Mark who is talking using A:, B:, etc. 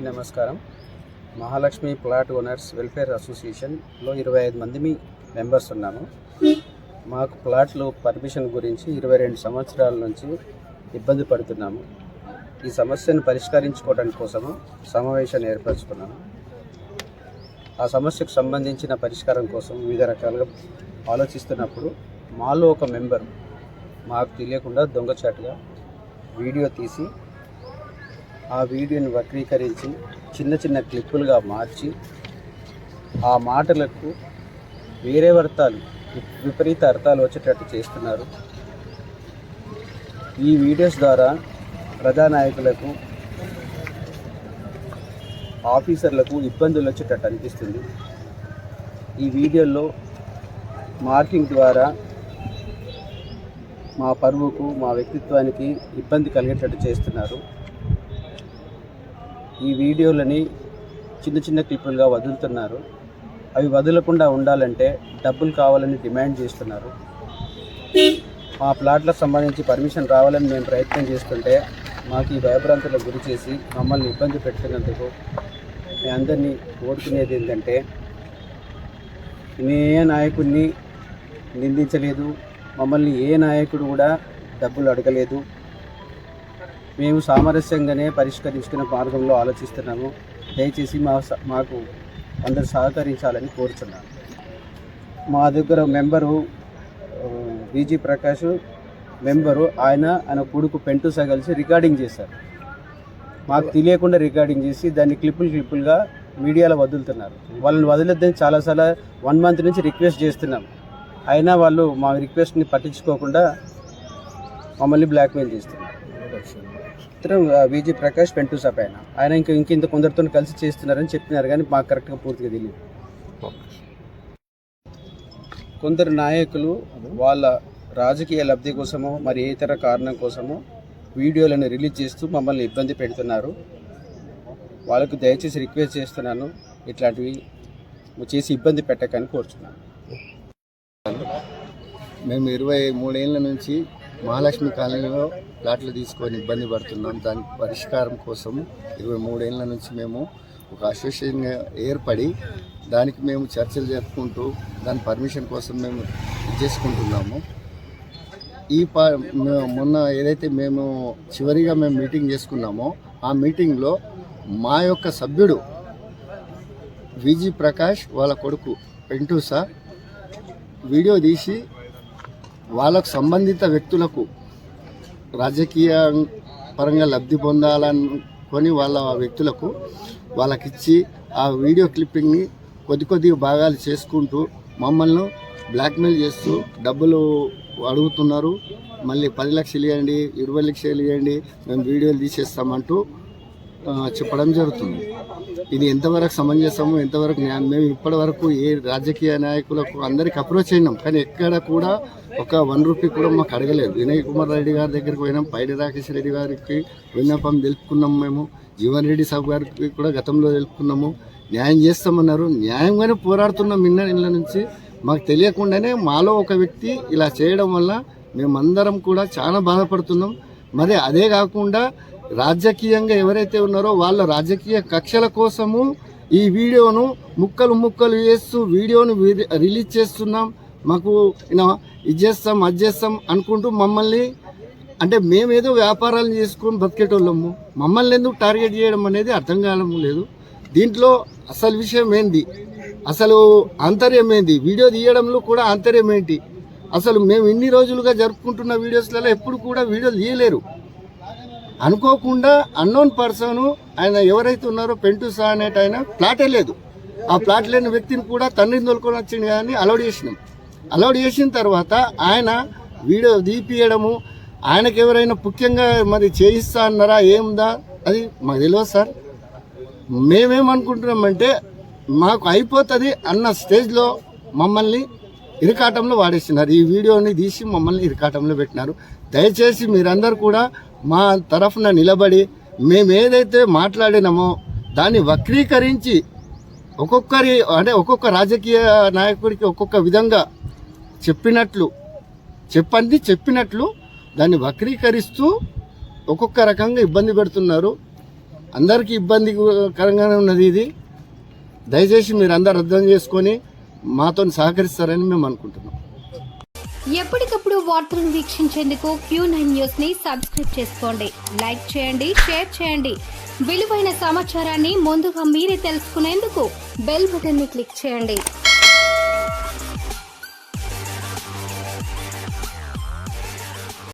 A: నమస్కారం. Mahalakshmi plot owners welfare అసోసియేషన్లో 25 మంది మెంబర్స్ ఉన్నాము. మాకు ప్లాట్లు పర్మిషన్ గురించి 22 సంవత్సరాల నుంచి ఇబ్బంది పడుతున్నాము. ఈ సమస్యను పరిష్కరించుకోవడానికి కోసము సమావేశాన్ని ఏర్పరచుకున్నాము. ఆ సమస్యకు సంబంధించిన పరిష్కారం కోసం వివిధ రకాలుగా ఆలోచిస్తున్నప్పుడు మాలో ఒక మెంబర్ మాకు తెలియకుండా దొంగచాటుగా వీడియో తీసి ఆ వీడియోని వక్రీకరించి చిన్న చిన్న క్లిప్పులుగా మార్చి ఆ మాటలకు వేరే విపరీత అర్థాలు వచ్చేటట్టు చేస్తున్నారు. ఈ వీడియోస్ ద్వారా ప్రజానాయకులకు, ఆఫీసర్లకు ఇబ్బందులు వచ్చేటట్టు అనిపిస్తుంది. ఈ వీడియోల్లో మార్కింగ్ ద్వారా మా పరువుకు, మా వ్యక్తిత్వానికి ఇబ్బంది కలిగేటట్టు చేస్తున్నారు. ఈ వీడియోలని చిన్న చిన్న క్లిప్పులుగా వదులుతున్నారు. అవి వదలకుండా ఉండాలంటే డబ్బులు కావాలని డిమాండ్ చేస్తున్నారు. మా ప్లాట్లకు సంబంధించి పర్మిషన్ రావాలని మేము ప్రయత్నం చేస్తుంటే మాకు ఈ భయభ్రాంతులకు గురి చేసి మమ్మల్ని ఇబ్బంది పెట్టినందుకు మీ అందరినీ కోరుకునేది ఏంటంటే, ఏ నాయకుడిని నిందించలేదు, మమ్మల్ని ఏ నాయకుడు కూడా డబ్బులు అడగలేదు. మేము సామరస్యంగానే పరిష్కరించుకునే మార్గంలో ఆలోచిస్తున్నాము. దయచేసి మాకు అందరూ సహకరించాలని కోరుతున్నాను. మా దగ్గర మెంబరు విజి ప్రకాష్ మెంబరు, ఆయన కొడుకు పెంటూసా కలిసి రికార్డింగ్ చేశారు. మాకు తెలియకుండా రికార్డింగ్ చేసి దాన్ని క్లిప్పులుగా మీడియాలో వదులుతున్నారు. వాళ్ళని వదిలేద్దని చాలాసార్లు 1 మంత్ నుంచి రిక్వెస్ట్ చేస్తున్నాం. అయినా వాళ్ళు మా రిక్వెస్ట్ని పట్టించుకోకుండా మమ్మల్ని బ్లాక్మెయిల్ చేస్తున్నారు. విజి ప్రకాష్ పెంటూసా పైన ఆయన ఇంత కొందరితో కలిసి చేస్తున్నారని చెప్పినారు, కానీ మాకు కరెక్ట్గా పూర్తిగా తెలియదు. కొందరు నాయకులు వాళ్ళ రాజకీయ లబ్ధి కోసమో మరి ఏ ఇతర కారణం కోసమో వీడియోలను రిలీజ్ చేస్తూ మమ్మల్ని ఇబ్బంది పెడుతున్నారు. వాళ్ళకు దయచేసి రిక్వెస్ట్ చేస్తున్నాను, ఇట్లాంటివి చేసి ఇబ్బంది పెట్టకని కోరుచున్నాను.
B: మేము 23 ఏళ్ళ నుంచి మహాలక్ష్మి కాలనీలో ప్లాట్లు తీసుకొని ఇబ్బంది పడుతున్నాం. దానికి పరిష్కారం కోసం 23 ఏళ్ళ నుంచి మేము ఒక అసోసియేషన్ ఏర్పడి దానికి మేము చర్చలు జరుపుకుంటూ దాని పర్మిషన్ కోసం మేము చేసుకుంటున్నాము. మొన్న ఏదైతే మేము చివరిగా మీటింగ్ చేసుకున్నామో ఆ మీటింగ్లో మా యొక్క సభ్యుడు విజి ప్రకాష్ వాళ్ళ కొడుకు పెంటూసా వీడియో తీసి వాళ్ళకు సంబంధిత వ్యక్తులకు రాజకీయ పరంగా లబ్ధి పొందాలనుకొని వాళ్ళ వ్యక్తులకు వాళ్ళకిచ్చి ఆ వీడియో క్లిప్పింగ్ని కొద్ది భాగాలు చేసుకుంటూ మమ్మల్ని బ్లాక్మెయిల్ చేస్తూ డబ్బులు అడుగుతున్నారు. మళ్ళీ 10 లక్షలు ఇవ్వండి, 20 లక్షలు ఇవ్వండి, మేము వీడియోలు తీసేస్తామంటూ చెప్పడం జరుగుతుంది. ఇది ఎంతవరకు సమంజసము, ఎంతవరకు న్యాయం? మేము ఇప్పటి వరకు ఏ రాజకీయ నాయకులకు అందరికి అప్రోచ్ అయినాం, కానీ ఎక్కడ కూడా ఒక 1 రూపీ కూడా మాకు అడగలేదు. వినయ్ కుమార్ రెడ్డి గారి దగ్గరికి పోయినాం, పైడి రాకేష్ రెడ్డి గారికి విన్నపం తెలుపుకున్నాము. మేము జీవన్ రెడ్డి సాబ్ గారికి కూడా గతంలో తెలుపుకున్నాము. న్యాయం చేస్తామన్నారు. న్యాయంగానే పోరాడుతున్నాం. ఇళ్ళ నుంచి మాకు తెలియకుండానే మాలో ఒక వ్యక్తి ఇలా చేయడం వల్ల మేమందరం కూడా చాలా బాధపడుతున్నాం. మరి అదే కాకుండా రాజకీయంగా ఎవరైతే ఉన్నారో వాళ్ళ రాజకీయ కక్షల కోసము ఈ వీడియోను ముక్కలు వేస్తూ వీడియోను రిలీజ్ చేస్తున్నాం. మాకు ఇది చేస్తాం అది చేస్తాం అనుకుంటూ మమ్మల్ని, అంటే మేమేదో వ్యాపారాలు చేసుకొని బతికేటోళ్ళము, మమ్మల్ని ఎందుకు టార్గెట్ చేయడం అనేది అర్థం కావడం లేదు. దీంట్లో అసలు విషయం ఏంది, అసలు ఆంతర్యం ఏంది, వీడియో తీయడంలో కూడా ఆంతర్యం ఏంటి? అసలు మేము ఇన్ని రోజులుగా జరుపుకుంటున్న వీడియోస్లలో ఎప్పుడు కూడా వీడియోలు తీయలేరు. అనుకోకుండా అన్నోన్ పర్సన్ ఆయన ఎవరైతే ఉన్నారో పెంటూసా అనేట ఆయన ప్లాటే లేదు. ఆ ప్లాట్ లేని వ్యక్తిని కూడా తండ్రిని తోలుకొని వచ్చింది కానీ అలౌడ్ చేసిన తర్వాత ఆయన వీడియో తీపియడము, ఆయనకు ఎవరైనా ముఖ్యంగా మరి చేయిస్తా అన్నారా ఏందా అది మాకు తెలియదు సార్. మేమేమనుకుంటున్నామంటే మాకు అయిపోతుంది అన్న స్టేజ్లో మమ్మల్ని ఇరకాటంలో వాడేస్తున్నారు. ఈ వీడియోని తీసి మమ్మల్ని ఇరకాటంలో పెట్టినారు. దయచేసి మీరందరూ కూడా మా తరఫున నిలబడి మేము ఏదైతే మాట్లాడినామో దాన్ని వక్రీకరించి ఒక్కొక్క రాజకీయ నాయకుడికి ఒక్కొక్క విధంగా చెప్పినట్లు దాన్ని వక్రీకరిస్తూ ఒక్కొక్క రకంగా ఇబ్బంది పెడుతున్నారు. అందరికీ ఇబ్బందికరంగానే ఉన్నది. ఇది దయచేసి మీరు అందరు అర్థం చేసుకొని మాతో సహకరిస్తారని మేము అనుకుంటున్నాం.
C: ఎప్పటికప్పుడు వార్తలను వీక్షించేందుకు Q9 న్యూస్ ని సబ్స్క్రైబ్ చేసుకోండి, లైక్ చేయండి, షేర్ చేయండి. విలువైన సమాచారాన్ని ముందుగా మీరే తెలుసుకునేందుకు బెల్ బటన్ ని క్లిక్ చేయండి.